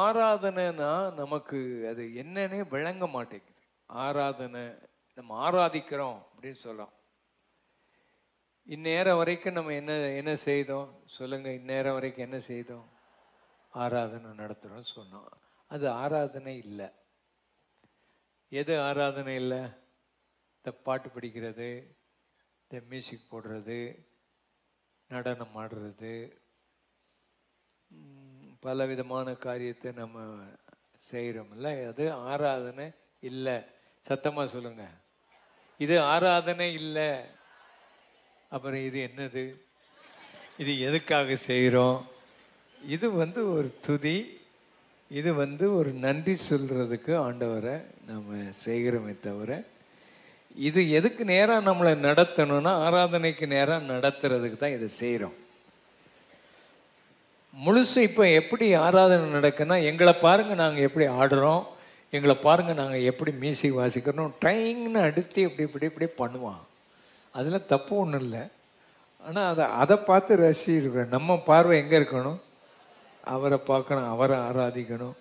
ஆராதனைனா நமக்கு அது என்னன்னே விளங்க மாட்டேங்குது. ஆராதனை நம்ம ஆராதிக்கிறோம் அப்படின்னு சொல்லலாம். இந்நேரம் வரைக்கும் நம்ம என்ன என்ன செய்தோம் சொல்லுங்க? இந்நேரம் வரைக்கும் என்ன செய்தோம்? ஆராதனை நடத்துகிறோம் சொன்னோம். அது ஆராதனை இல்லை. எது ஆராதனை இல்லை? இந்த பாட்டு படிக்கிறது, இந்த மியூசிக் போடுறது, நடனம் ஆடுறது, பல விதமான காரியத்தை நம்ம செய்கிறோம்ல, அது ஆராதனை இல்லை. சத்தமாக சொல்லுங்க, இது ஆராதனை இல்லை. அப்புறம் இது என்னது? இது எதுக்காக செய்கிறோம்? இது ஒரு துதி, இது ஒரு நன்றி சொல்கிறதுக்கு ஆண்டவரை நம்ம செய்கிறோமே தவிர, இது எதுக்கு நேராக நம்மளை நடத்தணும்னா ஆராதனைக்கு நேராக நடத்துறதுக்கு தான் இதை செய்கிறோம். முழுசு இப்போ எப்படி ஆராதனை நடக்குன்னா, எங்களை பாருங்கள் நாங்கள் எப்படி ஆடுறோம், எங்களை பாருங்கள் நாங்கள் எப்படி மியூசிக் வாசிக்கிறோம், ட்ரைங்னு அடுத்து இப்படி இப்படி இப்படி பண்ணுவான். அதில் தப்பு ஒன்றும் இல்லை. ஆனால் அதை பார்த்து ரசிச்சிருக்கிறோம். நம்ம பார்வை எங்கே இருக்கணும்? அவரை பார்க்கணும், அவரை ஆராதிக்கணும்,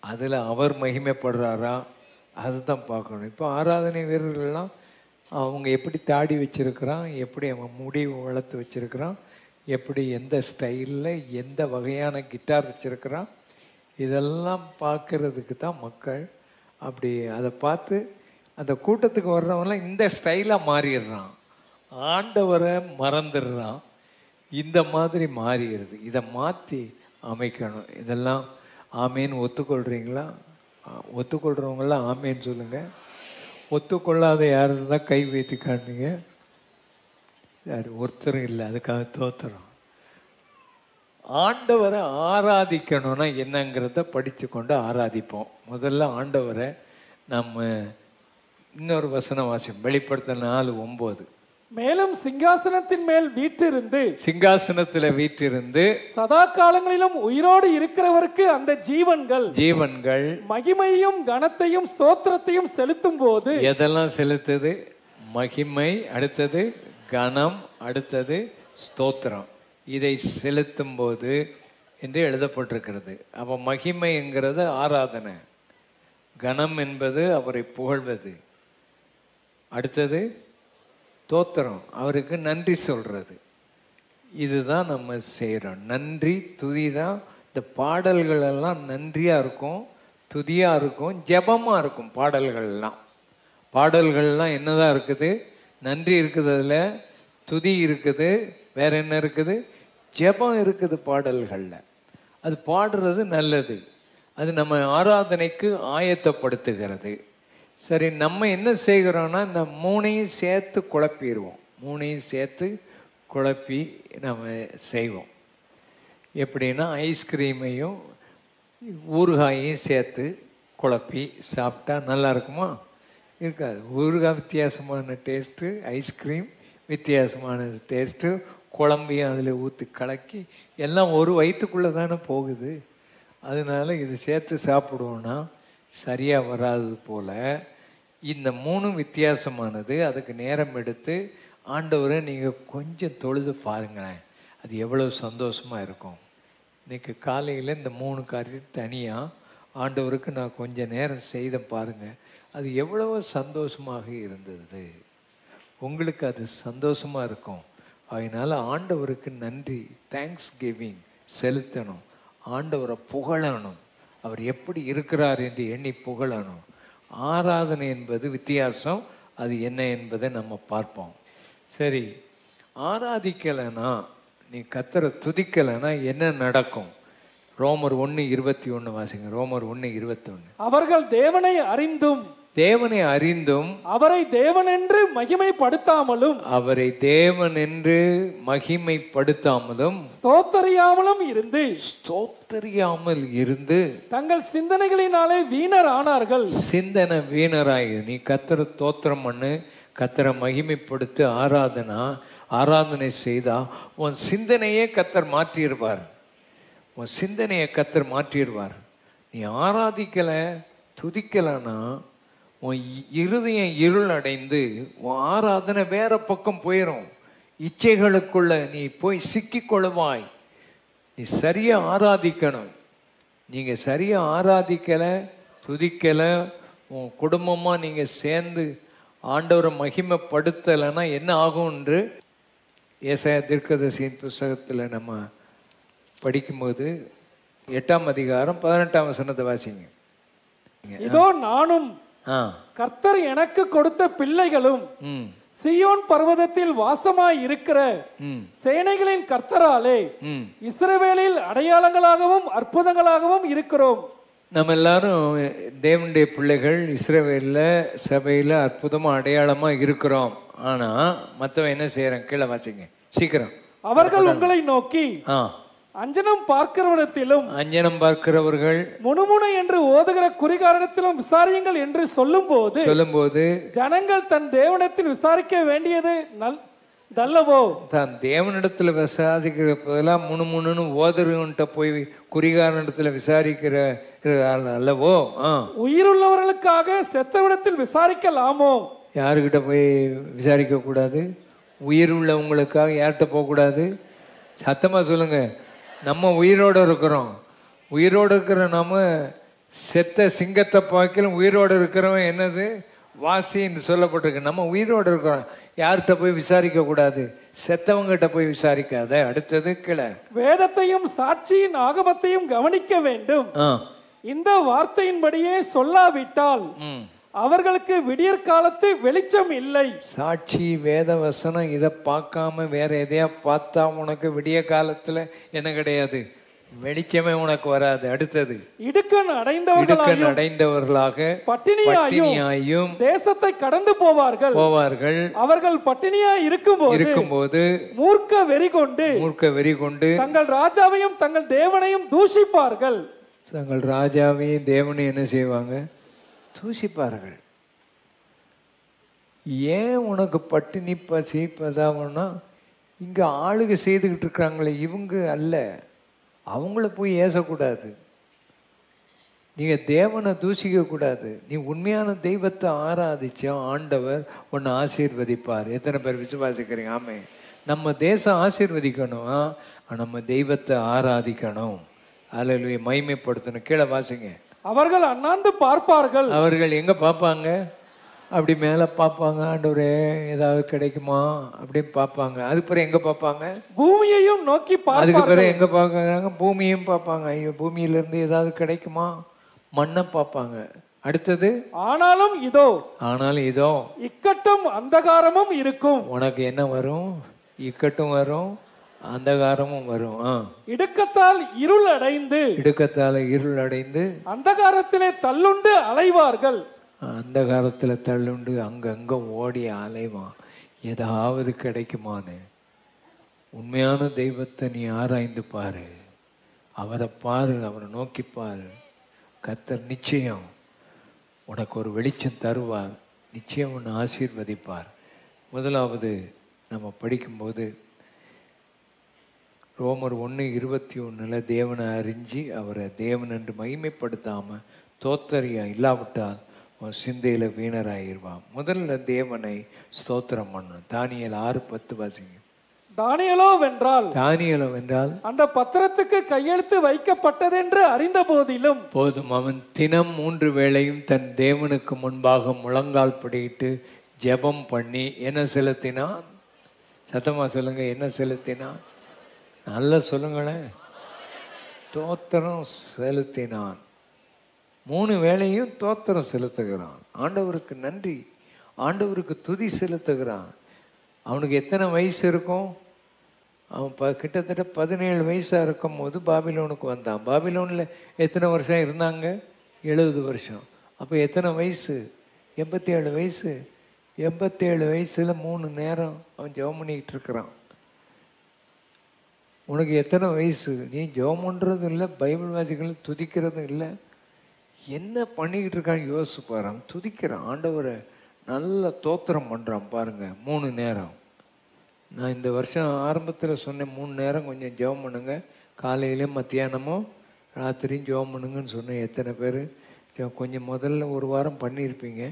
அதில் அவர் மகிமைப்படுறாரா அதுதான் பார்க்கணும். இப்போ ஆராதனை வீரர்கள்லாம் அவங்க எப்படி தாடி வச்சுருக்கிறான், எப்படி அவன் முடி வளர்த்து வச்சுருக்கிறான், எப்படி எந்த ஸ்டைலில் எந்த வகையான கிட்டார் வச்சுருக்கிறான், இதெல்லாம் பார்க்கறதுக்கு தான் மக்கள் அப்படி அதை பார்த்து அந்த கூட்டத்துக்கு வர்றவங்களாம் இந்த ஸ்டைலாக மாறிடுறான், ஆண்டவரை மறந்துடுறான். இந்த மாதிரி மாறிடுது. இதை மாற்றி அமைக்கணும். இதெல்லாம் ஆமேன்னு ஒத்துக்கொள்கிறீங்களா? ஒத்துக்கொள்கிறவங்களாம் ஆமேன்னு சொல்லுங்கள். ஒத்துக்கொள்ளாத யாரு தான் கை வைத்து காணுங்க? யார்? ஒருத்தரும் இல்லை. அதுக்காக தோத்துறோம். ஆண்டவரை ஆராதிக்கணும்னா என்னங்கிறத படித்து கொண்டு ஆராதிப்போம். முதல்ல ஆண்டவரை நம்ம இன்னொரு வசனம் வாசிப்போம். வெளிப்படுத்தல் 4:9. மேலும் சிங்காசனத்தின் மேல் வீற்றிருந்து, சிங்காசனத்தில் வீற்றிருந்து சதா காலங்களிலும் உயிரோடு இருக்கிறவருக்கு அந்த ஜீவன்கள் மகிமையும் கனத்தையும் ஸ்தோத்திரத்தையும் செலுத்தும் போது, எதெல்லாம் செலுத்துது? மகிமை, அடுத்தது கனம், அடுத்தது ஸ்தோத்திரம். இதை செலுத்தும் போது என்று எழுதப்பட்டிருக்கிறது. அப்போ மகிமைங்கிறது ஆராதனை, கனம் என்பது அவரை புகழ்வது, அடுத்தது ஸ்தோத்திரம் அவருக்கு நன்றி சொல்கிறது. இதுதான் நம்ம செய்கிறோம். நன்றி துதி தான். இந்த பாடல்கள் எல்லாம் நன்றியாக இருக்கும், துதியாக இருக்கும், ஜெபமாக இருக்கும். பாடல்கள்லாம் என்னதான் இருக்குது? நன்றி இருக்குது, அதில் துதி இருக்குது, வேற என்ன இருக்குது? ஜெபம் இருக்குது பாடல்களில். அது பாடுறது நல்லது, அது நம்ம ஆராதனைக்கு ஆயத்தப்படுத்துகிறது. சரி, நம்ம என்ன செய்கிறோன்னா இந்த மூணையும் சேர்த்து குழப்பிடுவோம். மூணையும் சேர்த்து குழப்பி நம்ம செய்வோம். எப்படின்னா ஐஸ்கிரீமையும் ஊறுகாயையும் சேர்த்து குழப்பி சாப்பிட்டா நல்லா இருக்குமா? இருக்காது. ஊறுகாய் வித்தியாசமான டேஸ்ட்டு, ஐஸ்கிரீம் வித்தியாசமான டேஸ்ட்டு, குழம்பையும் அதில் ஊற்றி கலக்கி எல்லாம் ஒரு வயிற்றுக்குள்ளே தானே போகுது. அதனால இது சேர்த்து சாப்பிடுவோன்னா சரியாக வராது போல் இந்த மூணும் வித்தியாசமானது. அதுக்கு நேரம் எடுத்து ஆண்டவரை நீங்கள் கொஞ்சம் தொழுது பாருங்களேன், அது எவ்வளோ சந்தோஷமாக இருக்கும். இன்றைக்கி காலையில் இந்த 3 காரியத்தை தனியாக ஆண்டவருக்கு நான் கொஞ்சம் நேரம் செய்த பாருங்கள், அது எவ்வளவோ சந்தோஷமாக இருந்தது. உங்களுக்கு அது சந்தோஷமாக இருக்கும். அதனால் ஆண்டவருக்கு நன்றி, தேங்க்ஸ் கிவிங் செலுத்தணும், ஆண்டவரை புகழணும், அவர் எப்படி இருக்கிறார் என்று எண்ணி புகழணும். ஆராதனை என்பது வித்தியாசம். அது என்ன என்பதை நம்ம பார்ப்போம். சரி, ஆராதிக்கலைன்னா, நீ கர்த்தரை துதிக்கலைன்னா என்ன நடக்கும்? ரோமர் 1:21 வாசிங்க. ரோமர் 1:21. அவர்கள் தேவனை அறிந்தும் அவரை தேவன் என்று மகிமைப்படுத்தாமலும் ஸ்தோத்தரியாமலும் இருந்து தங்கள் சிந்தனைகளினாலே வீணர் ஆனார்கள். சிந்தனை வீணராகி நீ கர்த்தரை தோத்திரம் பண்ணு, கர்த்தரை மகிமைப்படுத்து, ஆராதனை செய்தா உன் சிந்தனையே கர்த்தர் மாற்றிடுவார். உன் சிந்தனையை கர்த்தர் மாற்றிடுவார். நீ ஆராதிக்கலை, துதிக்கலைன்னா உன் இருதயம் இருள் அடைந்து உன் ஆராதனை வேற பக்கம் போயிடும். இச்சைகளுக்குள்ள நீ போய் சிக்கிக்கொள்வாய். நீ சரியா ஆராதிக்கணும். நீங்கள் சரியாக ஆராதிக்கலை, துதிக்கலை, உன் குடும்பமாக நீங்கள் சேர்ந்து ஆண்டவரை மகிமைப்படுத்தலைன்னா என்ன ஆகும் என்று ஏசாயா தீர்க்கதரிசியின் புஸ்தகத்தில் நம்ம படிக்கும்போது 8ஆம் அதிகாரம் 18ஆம் வசனத்தை வாசிங்க. இதோ நானும் ஆ கர்த்தர் எனக்கு கொடுத்த பிள்ளைகளும் ம் சீயோன் பர்வதத்தில் வாசமாய் இருக்கிற ம் சேனைகளின் கர்த்தராலே ம் இஸ்ரவேலில் அடையாளங்களாகவும் அற்புதங்களாகவும் இருக்கிறோம். நம்ம எல்லாரும் தேவனுடைய பிள்ளைகள், இஸ்ரவேலில் சபையில் அற்புதமாக அடையாளமாக இருக்கிறோம். ஆனால் மற்றவன் என்ன செய்கிறான்? கீழே வாசிங்க சீக்கிரம். அவர்கள் உங்களை நோக்கி ஆ அஞ்சனம் பார்க்கிறவனத்திலும் அஞ்சனம் பார்க்கிறவர்கள் முணுமுணு என்று ஓதுகிற குறிகாரணத்திலும் விசாரியுங்கள் என்று சொல்லும்போது ஜனங்கள் தன் தேவனிடத்தில் விசாரிக்க வேண்டியது நல்லவோ? தான் தேவனிடத்துல விசாரிக்கிற போதெல்லாம் முணுமுணுன்னு ஓதருன்ட்ட போய் குறிகாரனிடத்துல விசாரிக்கிற அல்லவோ? உயிருள்ளவர்களுக்காக செத்தவிடத்தில் விசாரிக்கலாமோ? யாருக்கிட்ட போய் விசாரிக்க கூடாது? உயிர் உள்ளவங்களுக்காக யார்கிட்ட போகக்கூடாது? சத்தமா சொல்லுங்க. நம்ம உயிரோடு இருக்கிறோம். உயிரோடு இருக்கிற நம்ம செத்த சிங்கத்தை பார்க்கலும் உயிரோடு இருக்கிறவன் என்னது? வாசின்னு சொல்லப்பட்டிருக்கு. நம்ம உயிரோடு இருக்கிறோம். யார்கிட்ட போய் விசாரிக்க கூடாது? செத்தவங்கிட்ட போய் விசாரிக்காத. அடுத்தது கீழே வேதத்தையும் சாட்சியின் ஆகமத்தையும் கவனிக்க வேண்டும். இந்த வார்த்தையின்படியே சொல்லாவிட்டால் அவர்களுக்கு விடியற் காலத்து வெளிச்சம் இல்லை. சாட்சி வேத வசனம் இதை பார்க்காம வேற எதையா பார்த்தா உனக்கு விடிய காலத்துல என்ன கிடையாது? வெளிச்சமே உனக்கு வராது. அடுத்தது இடுக்கண் அடைந்தவர்களாக பட்டினியாயும் தேசத்தை கடந்து போவார்கள். அவர்கள் பட்டினியாய் இருக்கும்போது மூர்க்க வெறி கொண்டு தங்கள் ராஜாவையும் தங்கள் தேவனையும் தூஷிப்பார்கள். தங்கள் ராஜாவையும் தேவனையும் என்ன செய்வாங்க? தூஷிப்பார்கள். ஏன் உனக்கு பட்டினி பசி பதாவனா? இங்க ஆளுக செய்துக்கிட்டு இருக்கிறாங்களே இவங்க அல்ல. அவங்கள போய் ஏசக்கூடாது. நீங்க தேவனை தூஷிக்க கூடாது. நீ உண்மையான தெய்வத்தை ஆராதிச்சா ஆண்டவர் உன்னை ஆசீர்வதிப்பார். எத்தனை பேர் விசுவாசிக்கிறீங்க? ஆமே. நம்ம தேசம் ஆசீர்வதிக்கணும், நம்ம தெய்வத்தை ஆராதிக்கணும். அல்லேலூயா, மகிமைப்படுத்தணும். கீழே வாசிங்க. அவர்கள் அண்ணாந்து பார்ப்பார்கள். அவர்கள் எங்க பார்ப்பாங்க? அப்படி மேலே பார்ப்பாங்க. ஆண்டவரே ஏதாவது கிடைக்குமா அப்படின்னு பார்ப்பாங்க. அதுக்கு பிறகு எங்க பார்ப்பாங்க? பூமியையும் நோக்கி பார்ப்பாங்க. அதுக்கு பிறகு எங்க பார்க்கறாங்க? பூமியையும் பார்ப்பாங்க. ஐயோ பூமியிலிருந்து ஏதாவது கிடைக்குமா? மண்ணை பார்ப்பாங்க. அடுத்தது ஆனாலும் இதோ இக்கட்டும் அந்தகாரமும் இருக்கும். உனக்கு என்ன வரும்? இக்கட்டும் வரும், அந்தகாரமும் வரும். இடுக்கத்தால் இருள் அடைந்து அந்தகாரத்திலே தள்ளுண்டு அலைவார்கள். அந்த காலத்துல தள்ளுண்டு அங்கங்க ஓடி அலைவான். ஏதாவது கிடைக்குமான்னு. உண்மையான தெய்வத்தை நீ ஆராய்ந்து பாரு. அவரை பாரு, அவரை நோக்கி பாரு. கர்த்தர் நிச்சயம் உனக்கு ஒரு வெளிச்சம் தருவார். நிச்சயம் உன்னை ஆசீர்வதிப்பார். முதலாவது நம்ம படிக்கும்போது ரோமர் 1:21 தேவனை அறிஞ்சு அவரை தேவன் என்று மகிமைப்படுத்தாம தோத்தரியா இல்லாவிட்டால் உன் சிந்தையில வீணராயிருவான். முதல்ல தேவனை ஸ்தோத்திரம் பண்ணணும். தானியேல் 6:10 வாசிங்க. தானியேலோ வென்றால் அந்த பத்திரத்துக்கு கையெழுத்து வைக்கப்பட்டதென்று அறிந்த போதிலும் அவன் தினம் 3 வேளையும் தன் தேவனுக்கு முன்பாக முழங்கால் படியிட்டு ஜெபம் பண்ணி என்ன செலுத்தினான்? சத்தமா சொல்லுங்க. என்ன செலுத்தினான்? நல்லா சொல்லுங்களேன். தோத்திரம் செலுத்தினான். 3 வேளையும் தோத்திரம் செலுத்துகிறான். ஆண்டவருக்கு நன்றி, ஆண்டவருக்கு துதி செலுத்துகிறான். அவனுக்கு எத்தனை வயசு இருக்கும்? அவன் கிட்டத்தட்ட 17 வயசாக இருக்கும் போது பாபிலோனுக்கு வந்தான். பாபிலோனில் எத்தனை வருஷம் இருந்தாங்க? 70 வருஷம். அப்போ எத்தனை வயசு? 87 வயசு. 87 வயசில் 3 நேரம் அவன் ஜெபம் பண்ணிக்கிட்டு இருக்கிறான். உனக்கு எத்தனை வயசு? நீ ஜெபம் பண்ணுறதும் இல்லை, பைபிள் வாசிகள் துதிக்கிறதும் இல்லை. என்ன பண்ணிக்கிட்டு இருக்கான்னு யோசிச்சு பாரு. அவன் துதிக்கிறான், ஆண்டவரை நல்ல தோத்திரம் பண்ணுறான் பாருங்க. 3 நேரம். நான் இந்த வருஷம் ஆரம்பத்தில் சொன்னேன் 3 நேரம் கொஞ்சம் ஜெபம் பண்ணுங்க, காலையிலையும் மத்தியானமும் ராத்திரியும் ஜெபம் பண்ணுங்கன்னு சொன்னேன். எத்தனை பேர் கொஞ்சம் முதல்ல 1 வாரம் பண்ணியிருப்பீங்க?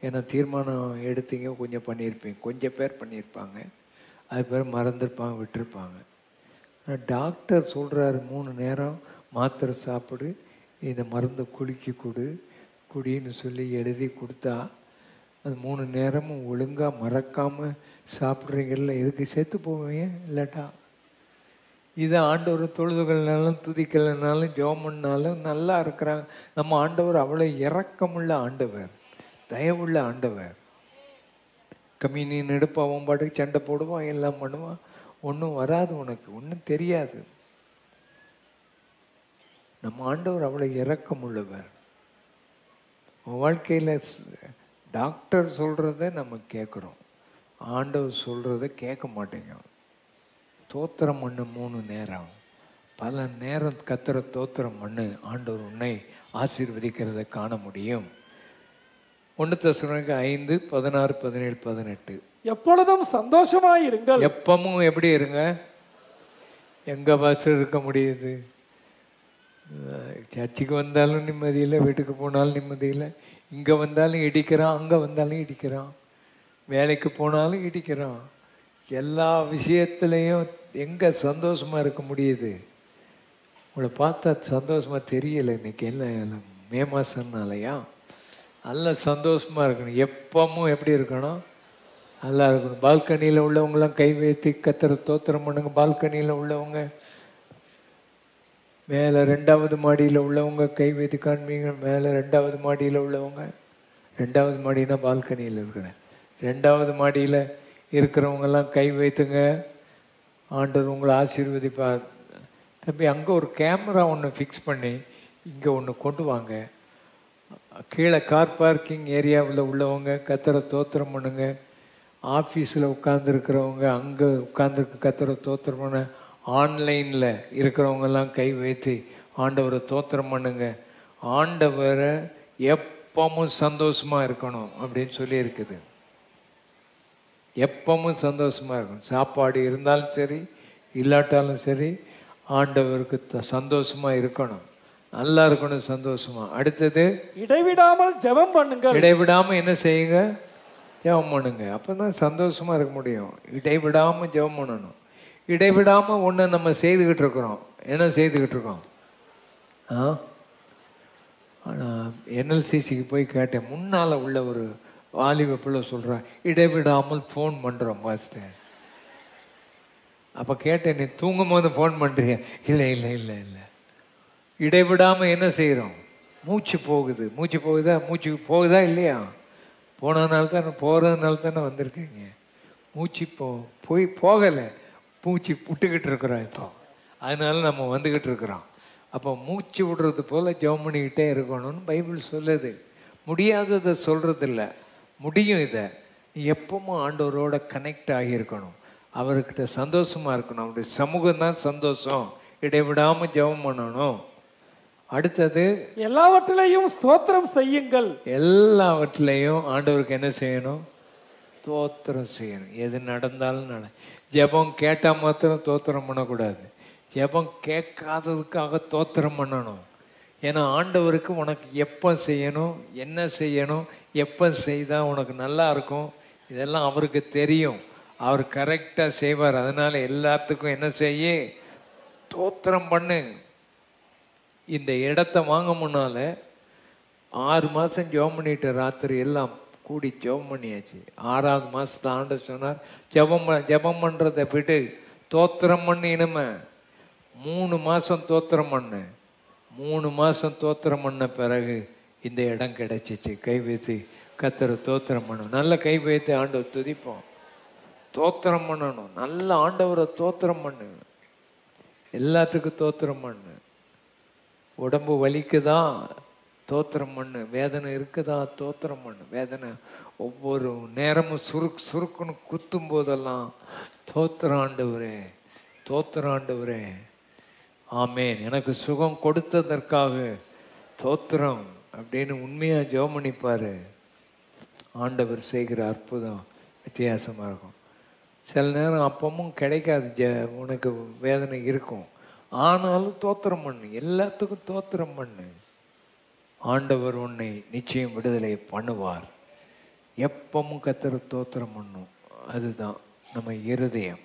ஏன்னா தீர்மானம் எடுத்தீங்க, கொஞ்சம் பண்ணியிருப்பீங்க. கொஞ்சம் பேர் பண்ணியிருப்பாங்க, அது பேர் மறந்துருப்பாங்க, விட்டுருப்பாங்க. டாக்டர் சொல்கிறாரு 3 நேரம் மாத்திரை சாப்பிடு, இந்த மருந்து குடின்னு சொல்லி எழுதி கொடுத்தா அது 3 நேரமும் ஒழுங்காக மறக்காமல் சாப்பிட்றீங்கல்ல, எதுக்கு செத்து போவீங்க இல்லாட்டா? இதை ஆண்டவர் தொழுதுகள்னாலும் துதிக்கலைனாலும் ஜெபம் பண்ணாலும் நல்லா இருக்கிறாங்க. நம்ம ஆண்டவர் அவ்வளோ இரக்கமுள்ள ஆண்டவர், தயவுள்ள ஆண்டவர். கம்யூனியன் எடுப்பான், அவன் பாட்டுக்கு சண்டை போடுவான், எல்லாம் பண்ணுவான், ஒன்றும் வராது, உனக்கு ஒன்றும் தெரியாது. நம்ம ஆண்டவர் அவ்வளோ இரக்கமுள்ளவர். உன் வாழ்க்கையில் டாக்டர் சொல்கிறத நம்ம கேட்குறோம், ஆண்டவர் சொல்கிறத கேட்க மாட்டேங்க. தோத்திரம் பண்ணு 3 நேரம், பல நேரம் கத்திர தோத்திரம் பண்ணு, ஆண்டவர் உன்னை ஆசீர்வதிக்கிறத காண முடியும். 1 தெசலோனிக்கர் 5, 16, 17, 18. எப்பொழுதும் சந்தோஷமாய் இருங்கள். எப்பவும் எப்படி இருங்க? எங்க பாஸ்டர் இருக்க முடியுது? சர்ச்சுக்கு வந்தாலும் நிம்மதி இல்லை, வீட்டுக்கு போனாலும் நிம்மதி இல்லை, இங்கே வந்தாலும் இடிக்கிறான், அங்கே வந்தாலும் இடிக்கிறான், வேலைக்கு போனாலும் இடிக்கிறான். எல்லா விஷயத்துலையும் எங்கே சந்தோஷமாக இருக்க முடியுது? உங்களை பார்த்தா சந்தோஷமாக தெரியலை. இன்னைக்கு என்ன மே மாதம்னாலையா? நல்லா சந்தோஷமாக இருக்கணும். எப்பவும் எப்படி இருக்கணும்? நல்லா இருக்கணும். பால்கனியில் உள்ளவங்களாம் கை வைத்து கத்திர தோத்திரம் பண்ணுங்க. பால்கனியில் உள்ளவங்க, மேலே 2வது மாடியில் உள்ளவங்க கை வைத்து காண்பீங்க. மேலே 2வது மாடியில் உள்ளவங்க, 2வது மாடினா பால்கனியில் இருக்கிறேன், 2வது மாடியில் இருக்கிறவங்கெல்லாம் கை வைத்துங்க. ஆண்டவர் உங்களை ஆசீர்வதிப்பார். தம்பி, அங்கே ஒரு கேமரா ஒன்று ஃபிக்ஸ் பண்ணி இங்கே ஒன்று கொண்டு வாங்க. கீழே கார் பார்க்கிங் ஏரியாவில் உள்ளவங்க கத்திர தோத்திரம் பண்ணுங்க. ஆஃபீஸில் உட்காந்துருக்கிறவங்க, அங்கே உட்காந்துருக்கு கத்திர தோத்திரம் பண்ண. ஆன்லைனில் இருக்கிறவங்கெல்லாம் கை வைத்து ஆண்டவரை தோத்திரம் பண்ணுங்க. ஆண்டவரை எப்பவும் சந்தோஷமாக இருக்கணும் அப்படின்னு சொல்லி இருக்குது. எப்பவும் சந்தோஷமாக இருக்கணும். சாப்பாடு இருந்தாலும் சரி இல்லாட்டாலும் சரி, ஆண்டவருக்கு சந்தோஷமாக இருக்கணும், நல்லா இருக்கணும், சந்தோஷமா. அடுத்தது, இடைவிடாமல் ஜெபம் பண்ணுங்கள். இடைவிடாமல் என்ன செய்யுங்க? ஜெபம் பண்ணுங்க. அப்போ தான் சந்தோஷமாக இருக்க முடியும். இடைவிடாமல் ஜெபம் பண்ணணும். இடைவிடாமல் ஒன்று நம்ம செய்துக்கிட்டு இருக்கிறோம். என்ன செய்துக்கிட்டு இருக்கோம்? ஆனால் என்எல்சிசிக்கு போய் கேட்டேன், முன்னால் உள்ள ஒரு வாலிப பிள்ளை சொல்கிறான், இடைவிடாமல் ஃபோன் பண்ணுறோம் பாஸ்டர். அப்போ கேட்டேன், நீ தூங்கும் போது ஃபோன் பண்ணுறிய? இல்லை இல்லை இல்லை இல்லை, இடைவிடாமல் என்ன செய்கிறோம்? மூச்சு போகுது. மூச்சு போகுதா இல்லையா? போனதுனால தானே, போகிறதுனால தானே வந்திருக்கீங்க. மூச்சு போகலை, மூச்சு விட்டுக்கிட்டு இருக்கிறோம் இப்போ, அதனால நம்ம வந்துக்கிட்டு இருக்கிறோம். அப்போ மூச்சு விடுறது போல் ஜெபம் பண்ணிக்கிட்டே இருக்கணும்னு பைபிள் சொல்லுது. முடியாததை சொல்கிறதில்ல, முடியும். இதை நீ எப்பவும் ஆண்டவரோட கனெக்ட் ஆகியிருக்கணும், அவர்கிட்ட சந்தோஷமாக இருக்கணும். அவருடைய சமூகம் தான் சந்தோஷம். இடைவிடாமல் ஜெபம் பண்ணணும். அடுத்தது, எல்லாவற்றிலையும் ஸ்தோத்திரம் செய்யுங்கள். எல்லாவற்றிலையும் ஆண்டவருக்கு என்ன செய்யணும்? ஸ்தோத்திரம் செய்யணும். எது நடந்தாலும் ஜெபம் கேட்டால் மாத்திரம் தோத்திரம் பண்ணக்கூடாது. ஜெபம் கேட்காததுக்காக தோத்திரம் பண்ணணும். ஏன்னா ஆண்டவருக்கு உனக்கு எப்போ செய்யணும், என்ன செய்யணும், எப்போ செய்தால் உனக்கு நல்லா இருக்கும், இதெல்லாம் அவருக்கு தெரியும். அவர் கரெக்டாக செய்வார். அதனால் எல்லாத்துக்கும் என்ன செய்ய? தோத்திரம் பண்ணு. இந்த இடத்த வாங்க முன்னால் 6 மாதம் ஜெபம் பண்ணிட்டு, ராத்திரி எல்லாம் கூடி ஜெபம் பண்ணியாச்சு. 6வது மாதத்தை ஆண்டவர் சொன்னார், ஜெபம் பண்ணுறதை விட்டு தோத்திரம் பண்ணு. இனிமே 3 மாதம் தோத்திரம் பண்ணு. 3 மாதம் தோத்திரம் பண்ண பிறகு இந்த இடம் கிடைச்சிச்சு. கை வைத்து கத்தரை தோத்திரம் பண்ணணும். நல்ல கை வைத்து ஆண்டவர் துதிப்போம். தோத்திரம் பண்ணணும். நல்ல ஆண்டவரை தோத்திரம் பண்ணு. எல்லாத்துக்கும் தோத்திரம் பண்ணு. உடம்பு வலிக்குதா? தோத்திரம் பண்ணு. வேதனை இருக்குதா? தோத்திரம் பண்ணு. வேதனை ஒவ்வொரு நேரமும் சுருக்குன்னு குத்தும் போதெல்லாம் தோத்திரம் ஆண்டவரே, தோத்திரம் ஆண்டவரே, ஆமேன், எனக்கு சுகம் கொடுத்ததற்காக தோத்திரம் அப்படின்னு உண்மையாக ஜெபம் பண்ணிப்பார். ஆண்டவர் செய்கிற அற்புதம் வித்தியாசமாக இருக்கும். சில நேரம் அப்பமும் கிடைக்காது, உனக்கு வேதனை இருக்கும், ஆனாலும் தோத்திரம் பண்ணு. எல்லாத்துக்கும் தோத்திரம் பண்ணு. ஆண்டவர் உன்னை நிச்சயம் விடுதலை பண்ணுவார். எப்பவும் கத்தரை தோத்திரம் பண்ணும். அதுதான் நம்ம இருதயம்.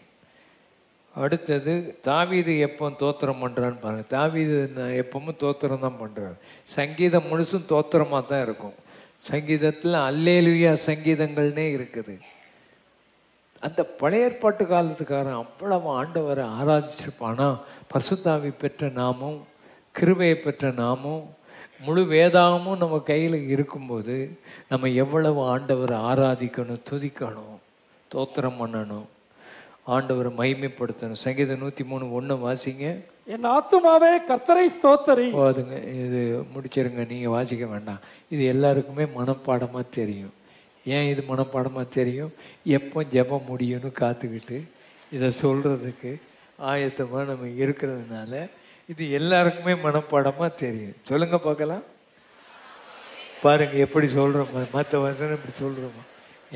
அடுத்தது தாவீது எப்போ தோத்திரம் பண்ணுறான்னு பாருங்க. தாவீது எப்பவும் தோத்திரம் தான் பண்ணுறாரு. சங்கீதம் முழுசும் தோத்திரமாக தான் இருக்கும். சங்கீதத்தில் அல்லேலுயா சங்கீதங்கள்னே இருக்குது. அந்த பழைய ஏற்பாட்டு காலத்துக்காரன் அவ்வளவு ஆண்டவரை ஆராதிச்சிருப்பானா. பரிசுத்தாவி பெற்ற நாமும் கிருபையை பெற்ற நாமும் முழு வேதாகமும் நம்ம கையில் இருக்கும்போது நம்ம எவ்வளவு ஆண்டவரை ஆராதிக்கணும், துதிக்கணும், தோத்திரம் பண்ணணும், ஆண்டவரை மகிமைப்படுத்தணும். சங்கீதம் 103:1 வாசிங்க. என் ஆத்துமாவே கர்த்தரை ஸ்தோத்தரி. போதுங்க, இது முடிச்சிருங்க, நீங்கள் வாசிக்க வேண்டாம். இது எல்லாருக்குமே மனப்பாடமாக தெரியும். ஏன் இது மனப்பாடமாக தெரியும்? எப்போ ஜெபம் முடியும்னு காத்துக்கிட்டு இதை சொல்கிறதுக்கு ஆயத்தமாக நம்ம இருக்கிறதுனால இது எல்லாருக்குமே மனப்பாடமாக தெரியும். சொல்லுங்க பார்க்கலாம். பாருங்க எப்படி சொல்கிறோமா, மற்ற வசனம் இப்படி சொல்கிறோமா.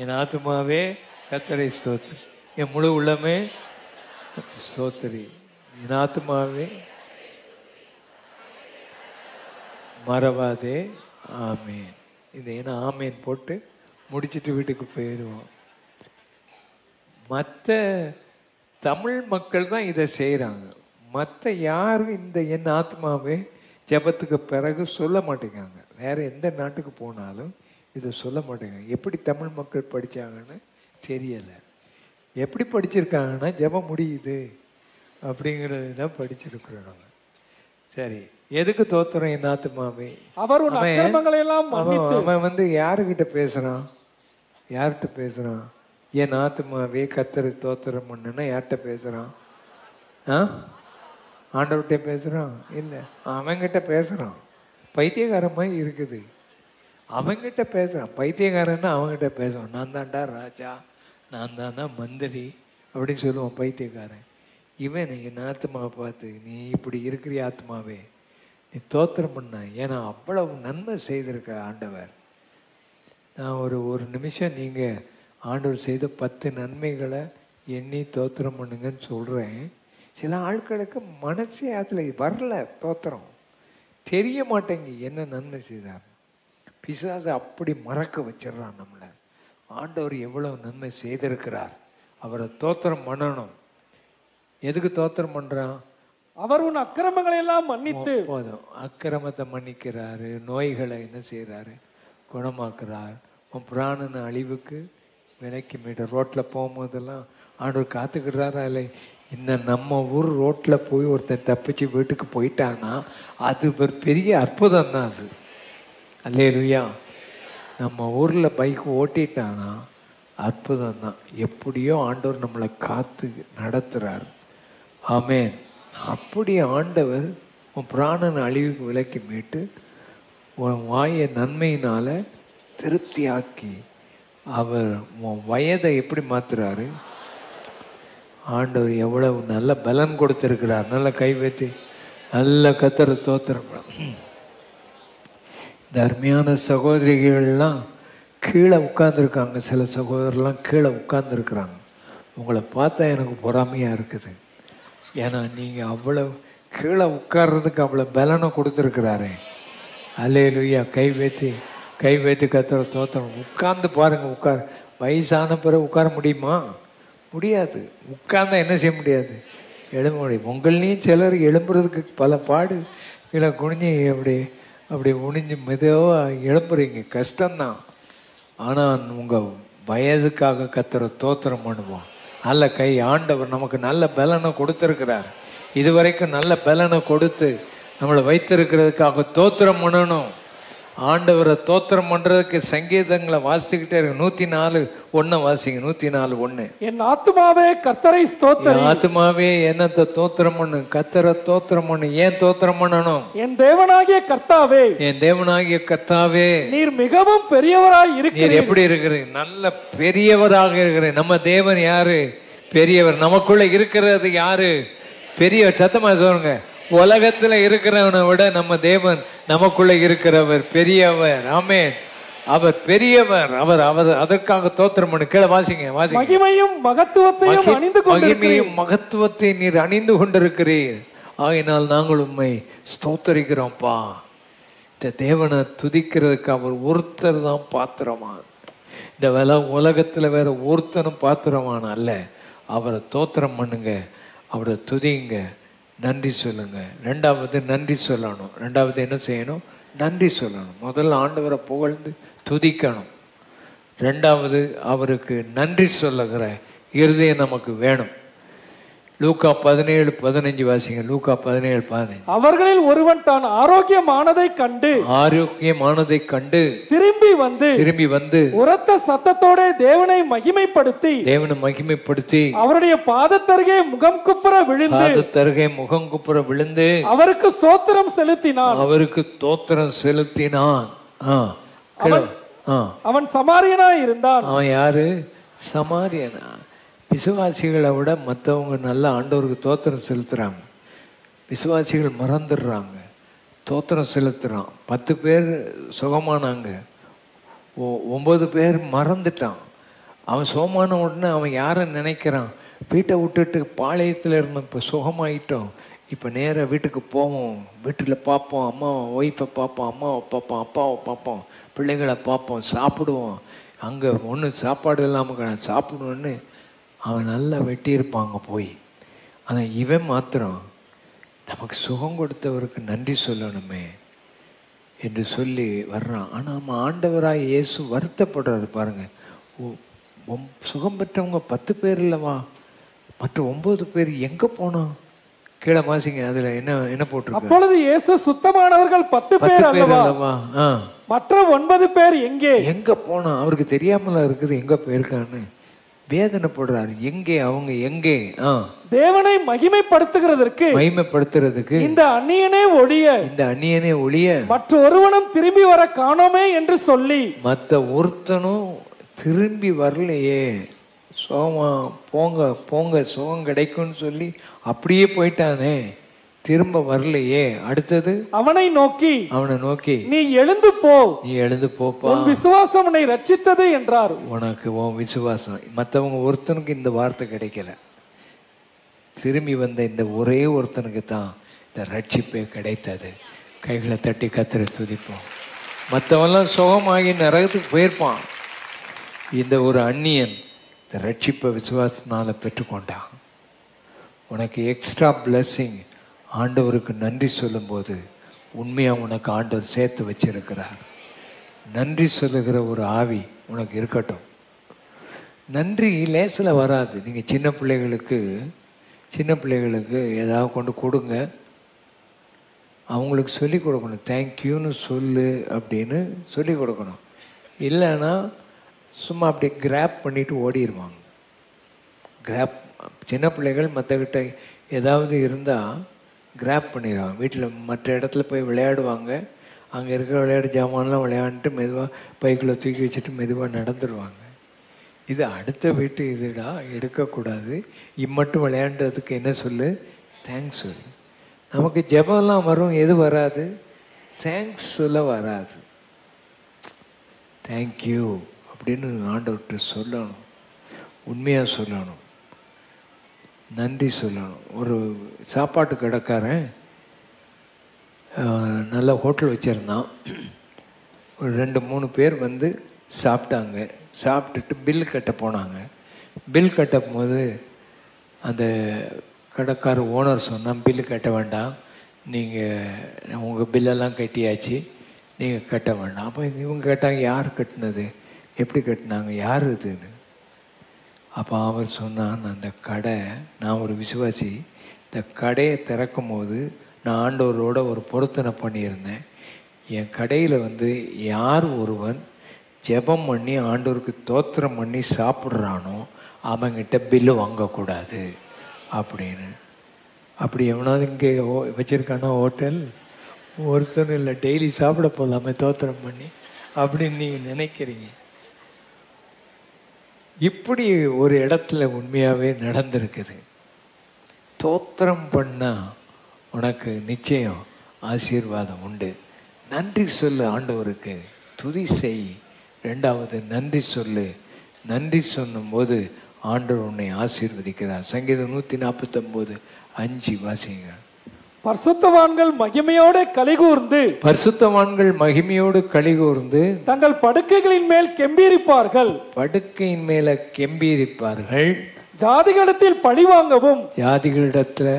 என் ஆத்துமாவே கர்த்தரை ஸ்தோத்திரி, என் முழு உள்ளமே ஸ்தோத்திரி, என் ஆத்துமாவே மறவாதே ஆமேன். இது ஏன்னா ஆமேன் போட்டு முடிச்சுட்டு வீட்டுக்கு போயிடுவோம். மற்ற தமிழ் மக்கள் தான் இதை செய்கிறாங்க. மற்ற யாரும் இந்த என் ஆத்மாவே ஜெபத்துக்கு பிறகு சொல்ல மாட்டேங்காங்க. வேறு எந்த நாட்டுக்கு போனாலும் இதை சொல்ல மாட்டேங்காங்க. எப்படி தமிழ் மக்கள் படித்தாங்கன்னு தெரியலை. எப்படி படிச்சிருக்காங்கன்னா ஜெபம் முடியுது அப்படிங்கிறது தான் படிச்சிருக்கிறோம் நம்ம. சரி, எதுக்கு தோத்துறோம் என் ஆத்மாவே? அவன் வந்து யாருக்கிட்ட பேசுகிறான்? யார்கிட்ட பேசுகிறான்? என் ஆத்மாவே கர்த்தரை தோத்திரம் பண்ணுன்னா யார்கிட்ட பேசுகிறான்? ஆண்டவர்கிட்ட பேசுகிறான்? இல்லை, அவன்கிட்ட பேசுகிறான். பைத்தியகாரமாக இருக்குது. அவன்கிட்ட பேசுகிறான். பைத்தியகாரன்னா அவங்ககிட்ட பேசுவான். நான் தான்டா ராஜா, நான் தானா மந்திரி அப்படின்னு சொல்லுவான் பைத்தியக்காரன். இவன் என் ஆத்மாவை பார்த்து, நீ இப்படி இருக்கிற ஆத்மாவே நீ தோத்திரம் பண்ண, ஏன்னா அவ்வளவு நன்மை செய்திருக்க ஆண்டவர். நான் ஒரு நிமிஷம் நீங்கள் ஆண்டவர் செய்த 10 நன்மைகளை எண்ணி தோத்திரம் பண்ணுங்கன்னு சொல்கிறேன். சில ஆட்களுக்கு மனசே அதில் வரல, தோத்திரம் தெரிய மாட்டேங்க என்ன நன்மை செய்தார். பிசாசை அப்படி மறக்க வச்சிடறான் நம்மளை. ஆண்டவர் எவ்வளவு நன்மை செய்திருக்கிறார், அவரை தோத்திரம் பண்ணணும். எதுக்கு தோத்திரம் பண்ணுறான்? அவர் உன் அக்கிரமங்களை எல்லாம் மன்னித்து. போதும், அக்கிரமத்தை மன்னிக்கிறாரு, நோய்களை என்ன செய்கிறாரு, குணமாக்குறார். உன் பிராணன அழிவுக்கு விலைக்கு மீட்டர். ரோட்டில் போகும்போதெல்லாம் ஆண்டவர் காத்துக்கிறாரா இல்லை? இந்த நம்ம ஊர் ரோட்டில் போய் ஒருத்தன் தப்பிச்சு வீட்டுக்கு போயிட்டான்னா அது ஒரு பெரிய அற்புதம் தான். அது அல்லேலூயா. நம்ம ஊரில் பைக் ஓட்டிட்டானா அற்புதம் தான். எப்படியோ ஆண்டவர் நம்மளை காத்து நடத்துகிறார். ஆமேன். அப்படி ஆண்டவர் உன் பிராணன் அழிவுக்கு விலைக்கு மீட்டு உன் வாயை நன்மையினால் திருப்தியாக்கி அவர் உன் வயதை எப்படி மாற்றுறாரு. ஆண்டவர் எவ்வளவு நல்ல பலன் கொடுத்துருக்கிறார். நல்ல கை வைத்து நல்ல கர்த்தரை தோத்திரம். இந்த அருமையான சகோதரிகள்லாம் கீழே உட்கார்ந்துருக்காங்க. சில சகோதரர்லாம் கீழே உட்கார்ந்துருக்குறாங்க. உங்களை பார்த்தா எனக்கு பொறாமையாக இருக்குது. ஏன்னா நீங்கள் அவ்வளோ கீழே உட்கார்றதுக்கு அவ்வளோ பலனை கொடுத்துருக்குறாரு. அல்லேலூயா. கை வைத்து கர்த்தரை தோத்திரம். உட்கார்ந்து பாருங்கள். வயசான பிறகு உட்கார முடியுமா? முடியாது. உட்கார்ந்தா என்ன செய்ய முடியாது? எழும்ப முடியும். உங்களையும் சிலர் எழும்புறதுக்கு பல பாடு. கீழே குனிஞ்சு அப்படி குனிஞ்சு மெதுவாக எழும்புறீங்க, கஷ்டம்தான். ஆனால் உங்கள் வயதுக்காக கர்த்தரை தோத்திரம் பண்ணுவோம். நல்ல கை. ஆண்டவர் நமக்கு நல்ல பலனை கொடுத்துருக்கிறார். இதுவரைக்கும் நல்ல பலனை கொடுத்து நம்மளை வைத்திருக்கிறதுக்காக தோத்திரம் பண்ணணும். ஆண்டவரை தோத்திரம் பண்ணுறதுக்கு சங்கீதங்களை வாசிக்கிட்டே இருக்கு. 104:1 வாசிங்க. 104:1. என் ஆத்துமாவே கர்த்தரை ஸ்தோத்திரி. ஆத்துமாவே என்னத்தை தோத்திரம் பண்ணு, கர்த்தரை தோத்திரம் பண்ணு. ஏன் தோத்திரம் பண்ணணும்? என் தேவனாகிய கர்த்தாவே, என் தேவனாகிய கர்த்தாவே, நீர் மிகவும் பெரியவராய் இருக்கிறீர். எப்படி இருக்கிறீங்க? நல்ல பெரியவராக இருக்கிறேன். நம்ம தேவன் யாரு? பெரியவர். நமக்குள்ள இருக்கிறது யாரு? பெரியவர். சத்தமா சொல்லுங்க. உலகத்துல இருக்கிறவனை விட நம்ம தேவன் நமக்குள்ள இருக்கிறவர் பெரியவர். ஆமென். அவர் பெரியவர். அவர் அதற்காக தோத்திரம் பண்ணு. கீழே வாசிங்க. மகிமையும் மகத்துவத்தையும் அணிந்து மகிமையும் மகத்துவத்தை நீர் அணிந்து கொண்டிருக்கிறீர். ஆகையினால் நாங்கள் உண்மை ஸ்தோத்தரிக்கிறோம்ப்பா. இந்த தேவனை துதிக்கிறதுக்கு அவர் ஒருத்தர் தான் பாத்திரமான். இந்த உலகத்துல வேற ஒருத்தனும் பாத்திரமான அல்ல. அவரை தோத்திரம் பண்ணுங்க. அவரை துதிங்க, நன்றி சொல்லுங்க. ரெண்டாவது நன்றி சொல்லணும். ரெண்டாவது என்ன செய்யணும்? நன்றி சொல்லணும். முதல்ல ஆண்டவரை புகழ்ந்து துதிக்கணும். ரெண்டாவது அவருக்கு நன்றி சொல்லுகிற இருதயம் நமக்கு வேணும். லூக்கா 17:15 வாசிங்க. லூக்கா 17:15. அவர்களில் ஒருவன் தான் ஆரோக்கியமானதைக் கண்டு திரும்பி வந்து உரத்த சத்தத்தோட தேவனை மகிமைப்படுத்தி அவருடைய பாதத்தருகே முகம் குப்புற விழுந்து அவருக்கு ஸ்தோத்திரம் செலுத்தினான். அவன் சமாரியனாய் இருந்தான். அவன் யாரு? சமாரியனா. விசுவாசிகளை விட மற்றவங்க நல்லா ஆண்டவருக்கு தோத்திரம் செலுத்துறாங்க. விசுவாசிகள் மறந்துடுறாங்க. தோத்திரம் செலுத்துறான். 10 பேர் சுகமானாங்க, 9 பேர் மறந்துட்டான். அவன் சுகமான உடனே அவன் யாரை நினைக்கிறான்? வீட்டை விட்டுட்டு பாளையத்தில் இருந்தோம், இப்போ சுகமாயிட்டோம், இப்போ நேராக வீட்டுக்கு போவோம், வீட்டில் பார்ப்போம், ஒய்ஃபை பார்ப்போம், அம்மாவை பார்ப்போம், அப்பாவை பார்ப்போம், பிள்ளைகளை பார்ப்போம், சாப்பிடுவோம். அங்கே ஒன்றும் சாப்பாடு இல்லாமல் சாப்பிடுவோன்னு அவன் நல்லா வெட்டியிருப்பாங்க போய். ஆனால் இவன் மாத்திரம் நமக்கு சுகம் கொடுத்தவருக்கு நன்றி சொல்லணுமே என்று சொல்லி வர்றான். ஆனால் நம்ம ஆண்டவராக இயேசு வருத்தப்படுறாரு பாருங்க. சுகம் பெற்றவங்க 10 பேர் இல்லவா, மற்ற 9 பேர் எங்கே போனோம்? கீழே வாசிங்க. அதில் என்ன போட்டு? அப்பொழுது இயேசு சுத்தமானவர்கள் 10 பேர் அல்லவா, மற்ற 9 பேர் எங்க போனா? அவருக்கு தெரியாமல இருக்குது எங்க போயிருக்கான்னு வேதனைப்படுறாரு. அவங்க எங்கே? தேவனை மகிமைப்படுத்துகிறதற்கு இந்த அந்நியனே ஒழிய மற்ற ஒருவனும் திரும்பி வர காணோமே என்று சொல்லி, மற்ற ஒருத்தனும் திரும்பி வரலையே, சோமா போங்க சுகம் கிடைக்கும்னு சொல்லி அப்படியே போயிட்டானே, திரும்ப வரலையே. அடுத்தது அவனை நோக்கி நீ எழுந்து போப்பா, உன் விசுவாசம் உன்னை ரட்சித்தது என்றார். உனக்கு உன் விசுவாசம். மற்றவங்க ஒருத்தனுக்கு இந்த வார்த்தை கிடைக்கல. திரும்பி வந்த இந்த ஒரே ஒருத்தனுக்கு தான் இந்த ரட்சிப்பே கிடைத்தது. கைகளை தட்டி கர்த்தரை துதிப்போம். மற்றவெல்லாம் சுகமாகி நரகத்துக்கு போயிருப்பான். இந்த ஒரு அந்நியன் இந்த ரட்சிப்பை விசுவாசத்தினால பெற்றுக்கொண்டான். உனக்கு எக்ஸ்ட்ரா பிளஸ்ஸிங். ஆண்டவருக்கு நன்றி சொல்லும்போது உண்மையாக உனக்கு ஆண்டவர் சேர்த்து வச்சிருக்கிறார். நன்றி சொல்லுகிற ஒரு ஆவி உனக்கு இருக்கட்டும். நன்றி லேசில் வராது. நீங்கள் சின்ன பிள்ளைகளுக்கு ஏதாவது கொண்டு கொடுங்க, அவங்களுக்கு சொல்லிக் கொடுக்கணும். தேங்க்யூன்னு சொல்லு அப்படின்னு சொல்லிக் கொடுக்கணும். இல்லைன்னா சும்மா அப்படியே கிராப் பண்ணிட்டு ஓடிடுவாங்க. சின்ன பிள்ளைகள் மற்றக்கிட்ட ஏதாவது இருந்தால் கிராப் பண்ணிடுவாங்க. வீட்டில் மற்ற இடத்துல போய் விளையாடுவாங்க. அங்கே இருக்கிற விளையாட்டு ஜாமான்லாம் விளையாண்டுட்டு மெதுவாக பைக்கில் தூக்கி வச்சுட்டு மெதுவாக நடந்துடுவாங்க. இது அடுத்த வீட்டு இதுடா, எடுக்கக்கூடாது. இம்மட்டும் விளையாண்டுறதுக்கு என்ன சொல்லு? தேங்க்ஸ் சொல்லு. நமக்கு ஜெபம்லாம் வரும், எது வராது? தேங்க்ஸ் சொல்ல வராது. தேங்க்யூ அப்படின்னு ஆண்டவர்கிட்ட சொல்லணும், உண்மையாக சொல்லணும், நன்றி சொல்லணும். ஒரு சாப்பாட்டு கடைக்காரன் நல்ல ஹோட்டல் வச்சுருந்தான். ஒரு 2-3 பேர் வந்து சாப்பிட்டாங்க. சாப்பிட்டுட்டு பில் கட்ட போனாங்க. பில் கட்டும் போது அந்த கடைக்கார ஓனர் சொன்னால் பில்லு கட்ட வேண்டாம், நீங்கள் உங்கள் பில்லெல்லாம் கட்டியாச்சு, நீங்கள் கட்ட வேண்டாம். அப்போ இவங்க கேட்டாங்க, யார் கட்டினது, எப்படி கட்டினாங்க, யார் இதுன்னு. அப்போ அவர் சொன்னான், அந்த கடை, நான் ஒரு விசுவாசி, இந்த கடையை திறக்கும் போது நான் ஆண்டவரோட ஒரு பொருத்தனை பண்ணியிருந்தேன். என் கடையில் வந்து யார் ஒருவன் ஜெபம் பண்ணி ஆண்டவருக்கு தோத்திரம் பண்ணி சாப்பிட்றானோ அவங்கிட்ட பில்லு வாங்கக்கூடாது அப்படின்னு. அப்படி எவனாவது இங்கே வச்சுருக்கானா ஹோட்டல்? ஒருத்தனும் இல்லை. டெய்லி சாப்பிட போகலாமே தோத்திரம் பண்ணி அப்படின்னு நீங்கள் நினைக்கிறீங்க. இப்படி ஒரு இடத்துல உண்மையாகவே நடந்திருக்குது. தோத்திரம் பண்ணால் உனக்கு நிச்சயம் ஆசீர்வாதம் உண்டு. நன்றி சொல்லு ஆண்டவருக்கு, துதி செய். ரெண்டாவது நன்றி சொல்லு. நன்றி சொல்லும்போது ஆண்டவர் உன்னை ஆசீர்வதிக்கிறார். சங்கீதம் 149:5 வாசிங்க. பரிசுத்தவான்கள் மகிமையோடு கலிகூர்ந்து தங்கள் படுக்கைகளின் மேல் கெம்பீரிப்பார்கள். படுக்கையின் மேல கெம்பீரிப்பார்கள். ஜாதிகளிடத்தில் பழி வாங்கவும், ஜாதிகளிடத்துல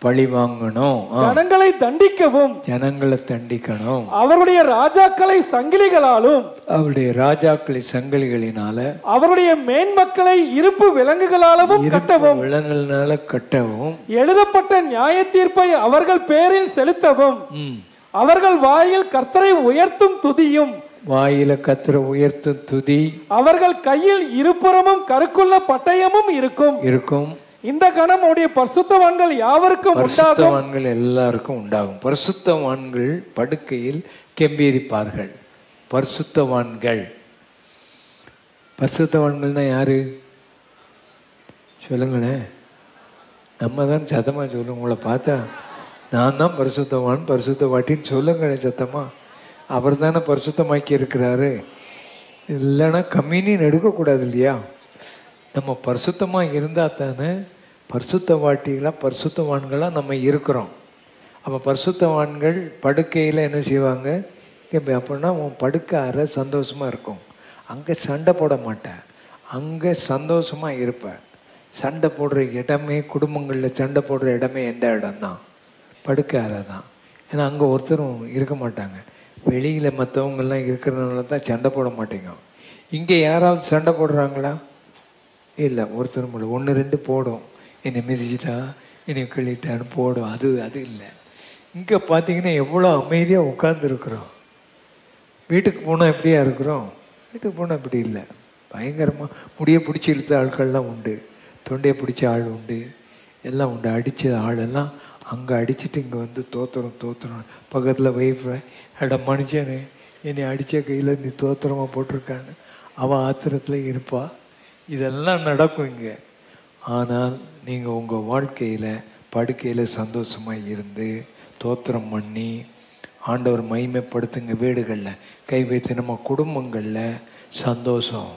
பழி வாங்கணும், ஜனங்களை தண்டிக்கவும், ஜனங்களை தண்டிக்கணும், அவருடைய ராஜாக்களை சங்கிலிகளாலும், அவருடைய ராஜாக்களை சங்கிலிகளினால, அவருடைய மேன்மக்களை இருப்பு விலங்குகளாலும் கட்டவும், விலங்குகளால கட்டவும், எழுதப்பட்ட நியாய தீர்ப்பை அவர்கள் பேரில் செலுத்தவும், அவர்கள் வாயில் கர்த்தரை உயர்த்தும் துதியும், வாயில கர்த்தரை உயர்த்தும் துதி, அவர்கள் கையில் இருபுறமும் கருக்குள்ள பட்டயமும் இருக்கும். இந்த கணம் உடைய பரிசுத்தவான்கள் யாவருக்கும் உண்டாகும், பரிசுத்தவான்கள் எல்லாருக்கும் உண்டாகும். பரிசுத்தவான்கள் படுக்கையில் கெம்பீரிப்பார்கள். பரிசுத்தவான்கள், பரிசுத்தவான்கள்னா யாரு சொல்லுங்களேன்? நம்ம தான் சத்தமா சொல்லுங்க. உங்களை பார்த்தா நான் தான் பரிசுத்தவான் பரிசுத்தவாட்டின்னு சொல்லுங்களேன் சத்தமா. அவர் தானே பரிசுத்தமாக்கி இருக்கிறாரு. இல்லைன்னா கம்யூனியன் எடுக்கக்கூடாது இல்லையா? நம்ம பரிசுத்தமாக இருந்தால் தானே பரிசுத்தவாட்டிகளாக பரிசுத்தவான்களாக நம்ம இருக்கிறோம். அப்போ பரிசுத்தவான்கள் படுக்கையில் என்ன செய்வாங்க? அப்படின்னா உன் படுக்கை அறை சந்தோஷமாக இருக்கும். அங்கே சண்டை போட மாட்டேன், அங்கே சந்தோஷமாக இருப்பேன். சண்டை போடுற இடமே, குடும்பங்களில் சண்டை போடுற இடமே எந்த இடம் தான்? படுக்கை அறை தான். ஏன்னா அங்கே ஒருத்தரும் இருக்க மாட்டாங்க. வெளியில் மற்றவங்கெல்லாம் இருக்கிறதுனால தான் சண்டை போட மாட்டேங்க. இங்கே யாராவது சண்டை போடுறாங்களா? இல்லை, ஒருத்தரும் போடும். 1-2 போடும். என்னை மிதிச்சிட்டா, என்னை கிள்ளிட்டான்னு போடும். அது இல்லை. இங்கே பார்த்தீங்கன்னா எவ்வளோ அமைதியாக உட்காந்துருக்குறோம். வீட்டுக்கு போனால் எப்படியா இருக்கிறோம்? வீட்டுக்கு போனால் இப்படி இல்லை. பயங்கரமாக முடியை பிடிச்சி இழுத்த ஆட்கள்லாம் உண்டு, தொண்டையை பிடிச்ச ஆள் உண்டு, எல்லாம் உண்டு. அடித்த ஆளெல்லாம் அங்கே அடிச்சுட்டு இங்கே வந்து தோத்துறோம். பக்கத்தில் வைஃபை மனுஷனு என்னை அடித்த கையில் நீ தோத்திரமாக போட்டிருக்கான்னு அவன் ஆத்திரத்தில் இருப்பா. இதெல்லாம் நடக்கும் இங்கே. ஆனால் நீங்கள் உங்கள் வாழ்க்கையில் படுக்கையில் சந்தோஷமாக இருந்து தோத்திரம் பண்ணி ஆண்டவர் மகிமைப்படுத்துங்க. வீடுகளில் கை வைத்து நம்ம குடும்பங்களில் சந்தோஷம்,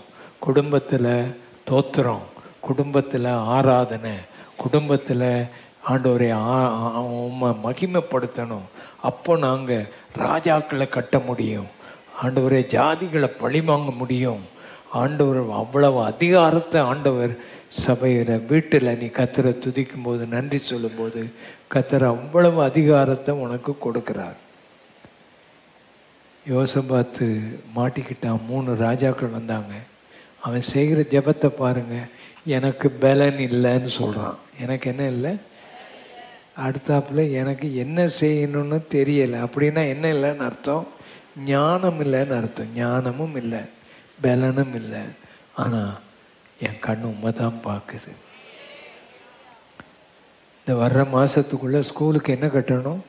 குடும்பத்தில் தோத்திரம், குடும்பத்தில் ஆராதனை, குடும்பத்தில் ஆண்டவரை மகிமைப்படுத்தணும். அப்போ நாங்கள் ராஜாக்களை கட்ட முடியும், ஆண்டவரை ஜாதிகளை பழி வாங்க முடியும். ஆண்டவர் அவ்வளவு அதிகாரத்தை ஆண்டவர் சபையில் வீட்டில் நீ கர்த்தரை துதிக்கும் போது, நன்றி சொல்லும்போது கர்த்தர் அவ்வளவு அதிகாரத்தை உனக்கு கொடுக்கிறார். யோசபாத்து மாட்டிக்கிட்டான். 3 ராஜாக்கள் வந்தாங்க. அவன் செய்கிற ஜெபத்தை பாருங்க. எனக்கு பலன் இல்லைன்னு சொல்கிறான். எனக்கு என்ன இல்லை? அடுத்தாப்புல எனக்கு என்ன செய்யணும்னு தெரியலை. அப்படின்னா என்ன இல்லைன்னு அர்த்தம்? ஞானம் இல்லைன்னு அர்த்தம். ஞானமும் இல்லை, பலனும் இல்லை. ஆனால் என் கண்ணு உண்மை தான் பார்க்குது. இந்த வர்ற மாதத்துக்குள்ளே ஸ்கூலுக்கு என்ன கட்டணும்?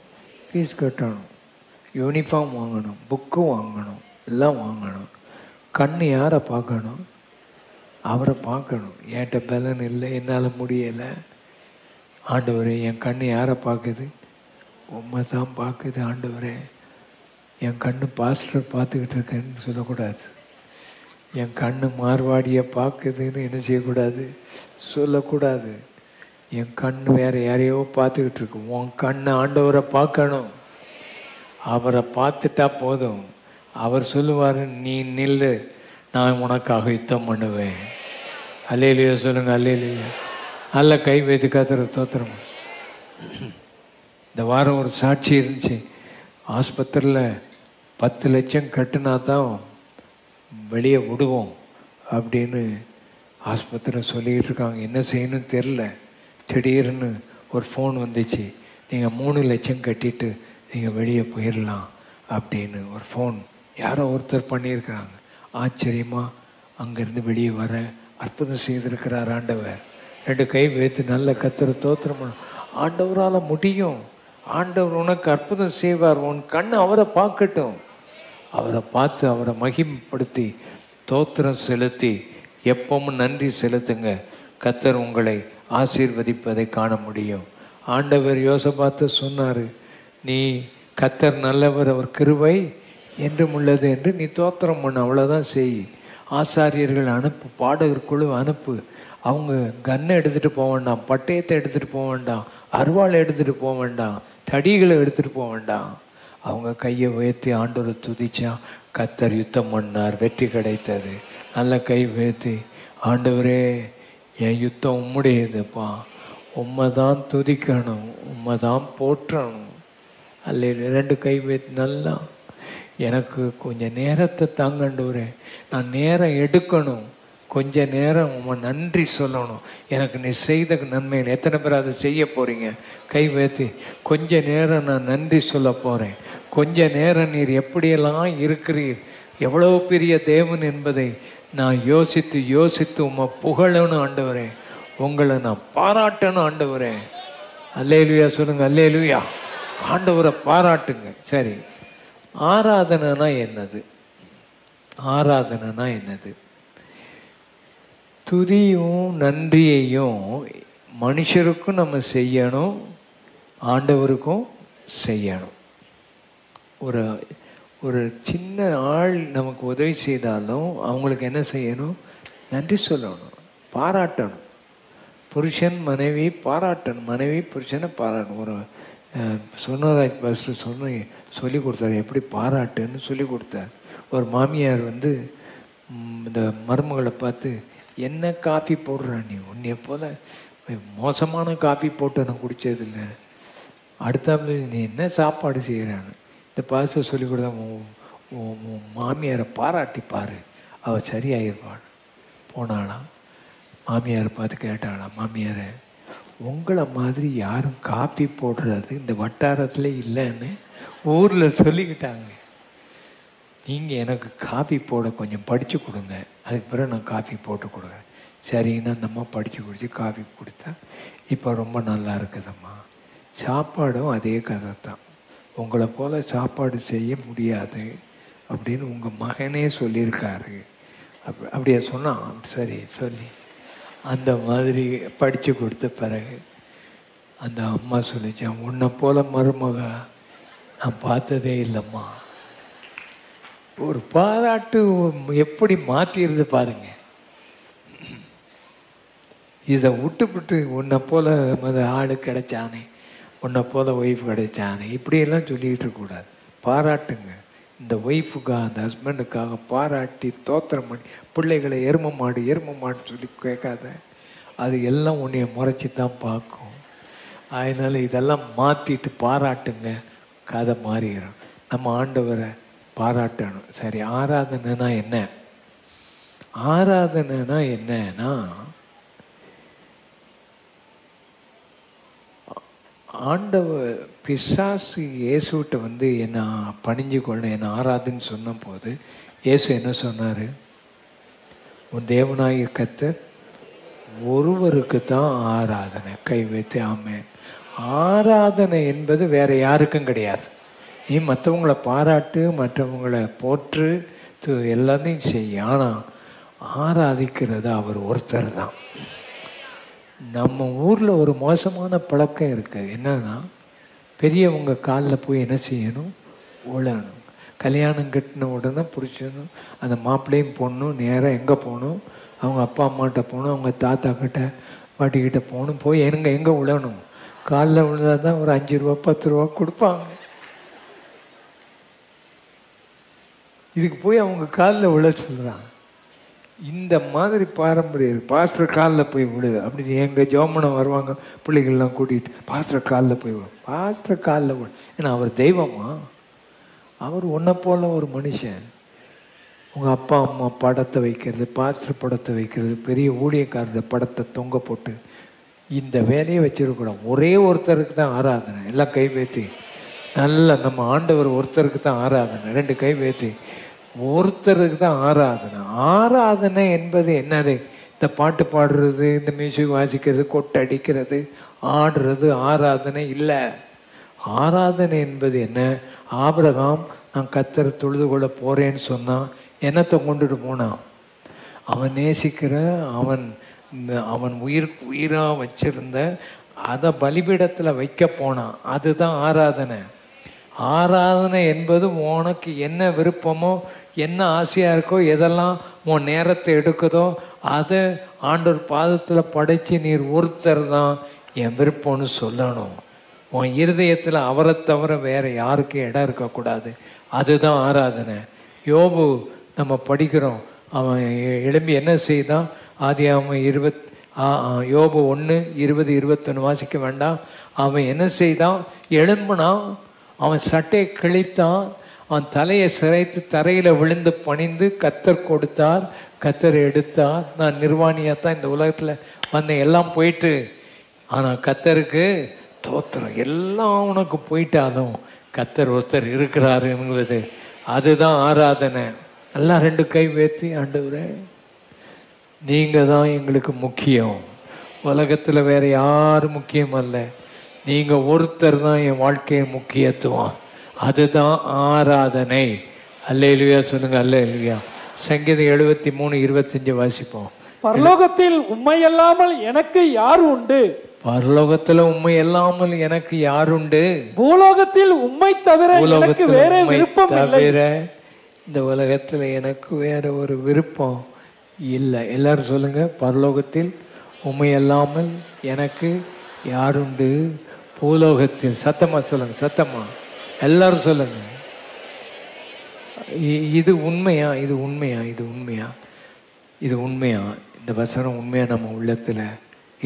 ஃபீஸ் கட்டணும், யூனிஃபார்ம் வாங்கணும், புக்கு வாங்கணும், எல்லாம் வாங்கணும். கண்ணு யாரை பார்க்கணும்? அவரை பார்க்கணும். என்கிட்ட பலன் இல்லை, என்னால் முடியலை. ஆண்டவரே, என் கண்ணு யாரை பார்க்குது? உண்மை தான் பார்க்குது. ஆண்டவரே, என் கண்ணு பாஸ்டர் பார்த்துக்கிட்டு இருக்கேன்னு சொல்லக்கூடாது. என் கண்ணு மார்வாடியை பார்க்குதுன்னு என்ன செய்யக்கூடாது? சொல்லக்கூடாது. என் கண் வேறு யாரையோ பார்த்துக்கிட்டு இருக்கு. உன் கண்ணு ஆண்டவரை பார்க்கணும். அவரை பார்த்துட்டா போதும். அவர் சொல்லுவார், நீ நில்லு, நான் உனக்காக யுத்தம் பண்ணுவேன். அல்லேலூயா சொல்லுங்க. அல்லேலூயா. நல்ல கை வைத்து கர்த்தரை ஸ்தோத்திரம். இந்த வாரம் ஒரு சாட்சி இருந்துச்சு. ஆஸ்பத்திரியில் 10 லட்சம் கட்டினா தான் வெளியே விடுவோம் அப்படின்னு ஆஸ்பத்திரியில் சொல்லிக்கிட்டு இருக்காங்க. என்ன செய்யணும்னு தெரில. திடீர்னு ஒரு ஃபோன் வந்துச்சு, நீங்கள் 3 லட்சம் கட்டிட்டு நீங்கள் வெளியே போயிடலாம் அப்படின்னு ஒரு ஃபோன் யாரோ ஒருத்தர் பண்ணியிருக்கிறாங்க. ஆச்சரியமாக அங்கேருந்து வெளியே வர அற்புதம் செய்திருக்கிறார் ஆண்டவர். 2 கை வைத்து நல்ல கர்த்தரை ஸ்தோத்திரம். ஆண்டவரால் முடியும். ஆண்டவர் உனக்கு அற்புதம் செய்வார். உன் கண் அவரை பார்க்கட்டும். அவரை பார்த்து அவரை மகிமைப்படுத்தி ஸ்தோத்திரம் செலுத்தி எப்பவும் நன்றி செலுத்துங்க. கர்த்தர் உங்களை ஆசீர்வதிப்பதை காண முடியும். ஆண்டவர் யோசபாத்தை சொன்னார், நீ கர்த்தர் நல்லவர், அவர் கிருபை என்றும் உள்ளது என்று நீ ஸ்தோத்திரம் பண்ண, அவ்வளோதான் செய். ஆசாரியர்கள் அனுப்பு, பாடகர் குழு அனுப்பு. அவங்க கன்னை எடுத்துகிட்டு போக வேண்டாம், பட்டயத்தை எடுத்துகிட்டு போக வேண்டாம், அருவாளை எடுத்துகிட்டு போக வேண்டாம், தடிகளை எடுத்துகிட்டு போக வேண்டாம். அவங்க கையை உயர்த்தி ஆண்டவரை துதிச்சா கர்த்தர் யுத்தம் பண்ணார், வெற்றி கிடைத்தது. நல்ல கை உயர்த்தி, ஆண்டவரே என் யுத்தம் உம்முடையதுப்பா, உம்மை தான் துதிக்கணும், உம்மை தான் போற்றணும். அல்ல 2 கை வைத்து நல்லா எனக்கு கொஞ்சம் நேரத்தை தாங்கண்டவரே, நான் நேரம் எடுக்கணும், கொஞ்ச நேரம் உம்மை நன்றி சொல்லணும், எனக்கு நீ செய்த நன்மைகள். எத்தனை பேர் அதை செய்ய போகிறீங்க? கை வைத்து கொஞ்ச நேரம் நான் நன்றி சொல்ல போகிறேன். கொஞ்ச நேரம் நீர் எப்படியெல்லாம் இருக்கிறீர், எவ்வளோ பெரிய தேவன் என்பதை நான் யோசித்து யோசித்து உம்மை புகழணும் ஆண்டவரே, உங்களை நான் பாராட்டணும் ஆண்டவரே. அல்லேலூயா சொல்லுங்க, அல்லேலூயா. ஆண்டவரை பாராட்டுங்க. சரி, ஆராதனைனா என்னது? ஆராதனைனா என்னது? துதியும் நன்றியையும் மனுஷருக்கும் நம்ம செய்யணும், ஆண்டவருக்கும் செய்யணும். ஒரு ஒரு சின்ன ஆள் நமக்கு உதவி செய்தாலும் அவங்களுக்கு என்ன செய்யணும்? நன்றி சொல்லணும், பாராட்டணும். புருஷன் மனைவி பாராட்டணும், மனைவி புருஷனை பாராட்டணும். ஒரு சொன்னராஜ் பாஸ்டர் சொல்லி கொடுத்தாரு, எப்படி பாராட்டுன்னு சொல்லி கொடுத்தார். ஒரு மாமியார் வந்து இந்த மருமகளை பார்த்து, என்ன காஃபி போடுறா நீ, உன்னைய போல் மோசமான காஃபி போட்டு நான் குடித்ததில்லை, அடுத்தாப்புல நீ என்ன சாப்பாடு செய்கிறான்னு. இந்த பாஸ்டர் சொல்லி கொடுத்தா, மாமியாரை பாராட்டி பாரு, அவள் சரியாயிருவாள். போனாலாம் மாமியாரை பார்த்து கேட்டாளாம், மாமியாரை உங்களை மாதிரி யாரும் காஃபி போடுறது இந்த வட்டாரத்தில் இல்லைன்னு ஊரில் சொல்லிக்கிட்டாங்க. நீங்கள் எனக்கு காஃபி போட கொஞ்சம் படித்து கொடுங்க, அதுக்கு பிறகு நான் காஃபி போட்டு கொடுக்குறேன். சரின்னு அந்த அம்மா படித்து குடித்து காஃபி கொடுத்தா இப்போ ரொம்ப நல்லா இருக்குதம்மா. சாப்பாடும் அதே கதை தான், உங்களை போல் சாப்பாடு செய்ய முடியாது அப்படின்னு உங்கள் மகனே சொல்லியிருக்காரு. அப்படியே சொன்னான். சரி சொல்லி அந்த மாதிரி படித்து கொடுத்த பிறகு அந்த அம்மா சொல்லிச்சான், உன்னை போல மருமக நான் பார்த்ததே இல்லைம்மா. ஒரு பாராட்டு எப்படி மாற்றிடுது பாருங்க. இதை விட்டுவிட்டு உன்னை போல ஆள் கிடைச்சானே, உன்னை போல ஒய்ஃப் கிடைச்சானே, இப்படியெல்லாம் சொல்லிக்கிட்டு இருக்கக்கூடாது. பாராட்டுங்க. இந்த ஒய்ஃபுக்காக, அந்த ஹஸ்பண்டுக்காக பாராட்டி தோத்திரம் பண்ணி, பிள்ளைகளை எரும மாடுன்னு சொல்லி கேட்காத, அது எல்லாம் உன்னைய முறைச்சி தான் பார்க்கும். அதனால் இதெல்லாம் மாற்றிட்டு பாராட்டுங்க, கதை மாறிடும். நம்ம ஆண்டவரை பாராட்டணும். சரி, ஆராதனைனா என்ன? ஆராதனைனா என்னன்னா, ஆண்டவர் பிசாசு இயேசுகிட்ட வந்து என்ன பணிஞ்சு கொள்ளணும், என்ன ஆராதுன்னு சொன்ன போது இயேசு என்ன சொன்னார்? உன் தேவனாகிய கர்த்தர் ஒருவருக்கு தான் ஆராதனை. கை வைத்து ஆமென். ஆராதனை என்பது வேற யாருக்கும் கிடையாது. நீ மற்றவங்களை பாராட்டு, மற்றவங்களை போற்று, எல்லாத்தையும் செய்ய, ஆனால் ஆராதிக்கிறது அவர் ஒருத்தர் தான். நம்ம ஊரில் ஒரு மோசமான பழக்கம் இருக்குது. என்னன்னா, பெரியவங்க காலில் போய் என்ன செய்யணும்? உழணும். கல்யாணம் கட்டின உடனே பிடிச்சணும், அந்த மாப்பிள்ளையும் பொண்ணும் நேராக எங்கே போகணும்? அவங்க அப்பா அம்மாட்ட போகணும், அவங்க தாத்தா கிட்ட பாட்டிக்கிட்ட போகணும். போய் எங்கே உழணும்? காலில் விழுந்தால் தான் ஒரு 5 ரூபா 10 ரூபா கொடுப்பாங்க. இதுக்கு போய் அவங்க காலில் விழ சொல்கிறான். இந்த மாதிரி பாரம்பரியம். பாஸ்டர் காலில் போய் விடு அப்படின்னு எங்கள் ஜோமனை வருவாங்க, பிள்ளைகள்லாம் கூட்டிகிட்டு, பாஸ்டர் காலில் போய் விடு, பாஸ்டர் காலில் விடு. ஏன்னா அவர் தெய்வமா? அவர் உன்னை போல ஒரு மனுஷன். உங்கள் அப்பா அம்மா படத்தை வைக்கிறது, பாஸ்டர் படத்தை வைக்கிறது, பெரிய ஊழியக்காரர் படத்தை தொங்க போட்டு இந்த வேலையை வச்சிருக்கூடாது. ஒரே ஒருத்தருக்கு தான் ஆராதனை. எல்லாம் கை வைத்து நல்லா, நம்ம ஆண்டவர் ஒருத்தருக்கு தான் ஆராதனை. 2 கை வைத்து ஒருத்தருக்கு தான் ஆராதனை. ஆராதனை என்பது என்னது? இந்த பாட்டு பாடுறது, இந்த மியூசிக் வாசிக்கிறது, கொட்டை அடிக்கிறது, ஆடுறது ஆராதனை இல்லை. ஆராதனை என்பது என்ன? ஆபிரகாம் நான் கர்த்தரை தொழுது கொள்ள போகிறேன்னு சொன்னான். என்னத்தை கொண்டுட்டு போனான்? அவன் நேசிக்கிற, அவன் உயிராக வச்சிருந்த அதை பலிபீடத்தில் வைக்க போனான். அதுதான் ஆராதனை. ஆராதனை என்பது உனக்கு என்ன விருப்பமோ, என்ன ஆசையாக இருக்கோ, எதெல்லாம் உன் நேரத்தை எடுக்குதோ அதை ஆண்டவர் பாதத்தில் படைச்சி நீர் ஒருத்தர் தான் என் விருப்பம்னு சொல்லணும். உன் இருதயத்தில் அவரை தவிர வேறு யாருக்கும் இடம் இருக்கக்கூடாது. அதுதான் ஆராதனை. யோபு நம்ம படிக்கிறோம், அவன் எழும்பி என்ன செய்தான்? ஆதியாகமம் யோபு 1:20-21 வாசிக்க வேண்டாம். அவன் என்ன செய்தான்? எழும்பினான், அவன் சட்டையை கிழித்தான், அவன் தலையை சிரைத்து தரையில் விழுந்து பணிந்து கத்தர் கொடுத்தார், கத்தர் எடுத்தார். நான் நிர்வாணியாத்தான் இந்த உலகத்தில் வந்தேன், எல்லாம் போயிட்டு, ஆனால் கத்தருக்கு தோத்திரம். எல்லாம் உனக்கு போயிட்டாலும் கத்தர் ஒருத்தர் இருக்கிறாரு என்பது அதுதான் ஆராதனை. எல்லாம் 2 கை உயர்த்தி, ஆண்டவரே நீங்கள் தான் எங்களுக்கு முக்கியம், உலகத்தில் வேறு யாரும் முக்கியம் அல்ல, நீங்கள் ஒருத்தர் தான் என் வாழ்க்கையின் முக்கியத்துவம், அதுதான் ஆராதனை. அல்லேலூயா சொல்லுங்க, அல்லேலூயா. சங்கீதம் 73:25 வாசிப்போம். பரலோகத்தில் உம்மை அல்லாமல் எனக்கு யார் உண்டு? பரலோகத்தில் உண்மை இல்லாமல் எனக்கு யாருண்டு? பூலோகத்தில் உம்மை தவிர எனக்கு வேற விருப்பம் இல்லை. இந்த உலகத்தில் எனக்கு வேற ஒரு விருப்பம் இல்லை. எல்லாரும் சொல்லுங்க, பரலோகத்தில் உண்மை இல்லாமல் எனக்கு யாருண்டு? பூலோகத்தில். சத்தமா சொல்லுங்க, சத்தமா எல்லாரும் சொல்லுங்க. இது உண்மையா? இது உண்மையா? இது உண்மையா? இது உண்மையா? இந்த வசனம் உண்மையா நம்ம உள்ளத்தில்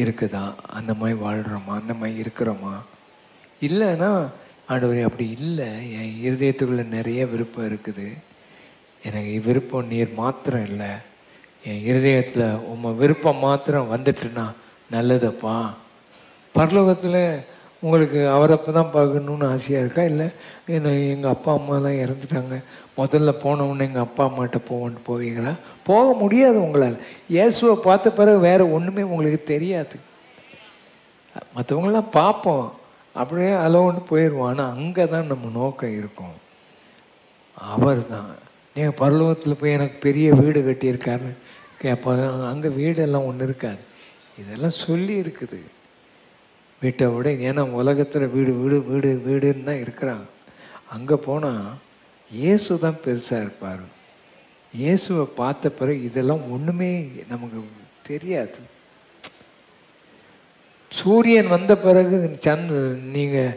இருக்குதா? அந்த மாதிரி வாழ்கிறோமா? அந்த மாதிரி இருக்கிறோமா? இல்லைன்னா ஆண்டவரே அப்படி இல்லை, என் இருதயத்துக்குள்ளே நிறைய விருப்பம் இருக்குது, எனக்கு விருப்பம் நீர் மாத்திரம் இல்லை, என் இருதயத்தில் உங்கள் விருப்பம் மாத்திரம் வந்துட்டுனா நல்லதப்பா. பரலோகத்தில் உங்களுக்கு அவரப்போ தான் பார்க்கணுன்னு ஆசையாக இருக்கா? இல்லை என்ன எங்கள் அப்பா அம்மாலாம் இறந்துட்டாங்க, முதல்ல போனவுடனே எங்கள் அப்பா அம்மாட்ட போவோன்னு போவீங்களா? போக முடியாது உங்களால். இயேசுவை பார்த்த பிறகு வேறு ஒன்றுமே உங்களுக்கு தெரியாது. மற்றவங்களாம் பார்ப்போம், அப்படியே அலோன்னு போயிடுவோம். ஆனால் அங்கே தான் நம்ம நோக்கம் இருக்கும். அவர் தான். நீங்கள் பரலோகத்தில் போய் எனக்கு பெரிய வீடு கட்டியிருக்காருன்னு கேட்போம். அங்கே வீடெல்லாம் ஒன்றும் இருக்காது. இதெல்லாம் சொல்லி இருக்குது வீட்டை விட. ஏன்னா உலகத்தில் வீடு வீடு வீடு வீடுன்னு தான் இருக்கிறாங்க. அங்கே போனால் இயேசு தான் பெருசாக இருப்பார். இயேசுவை பார்த்த பிறகு இதெல்லாம் ஒன்றுமே நமக்கு தெரியாது. சூரியன் வந்த பிறகு நீங்கள்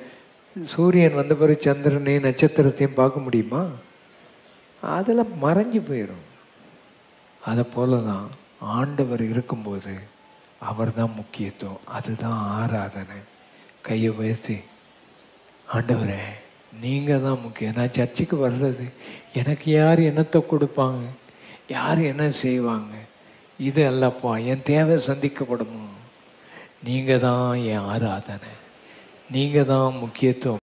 சூரியன் வந்த பிறகு சந்திரனையும் நட்சத்திரத்தையும் பார்க்க முடியுமா? அதெல்லாம் மறைஞ்சு போயிடும். அதை போல தான் ஆண்டவர் இருக்கும்போது அவர் தான் முக்கியத்துவம், அதுதான் ஆராதனை. கையை உயர்த்தி, ஆண்டவரே நீங்கள் தான் முக்கியம். நான் சர்ச்சுக்கு வர்றது எனக்கு யார் என்னத்தை கொடுப்பாங்க, யார் என்ன செய்வாங்க, இது அல்லப்பா. என் தேவை சந்திக்கப்படணும். நீங்கள் தான் என் ஆராதனை, நீங்கள் தான் முக்கியத்துவம்.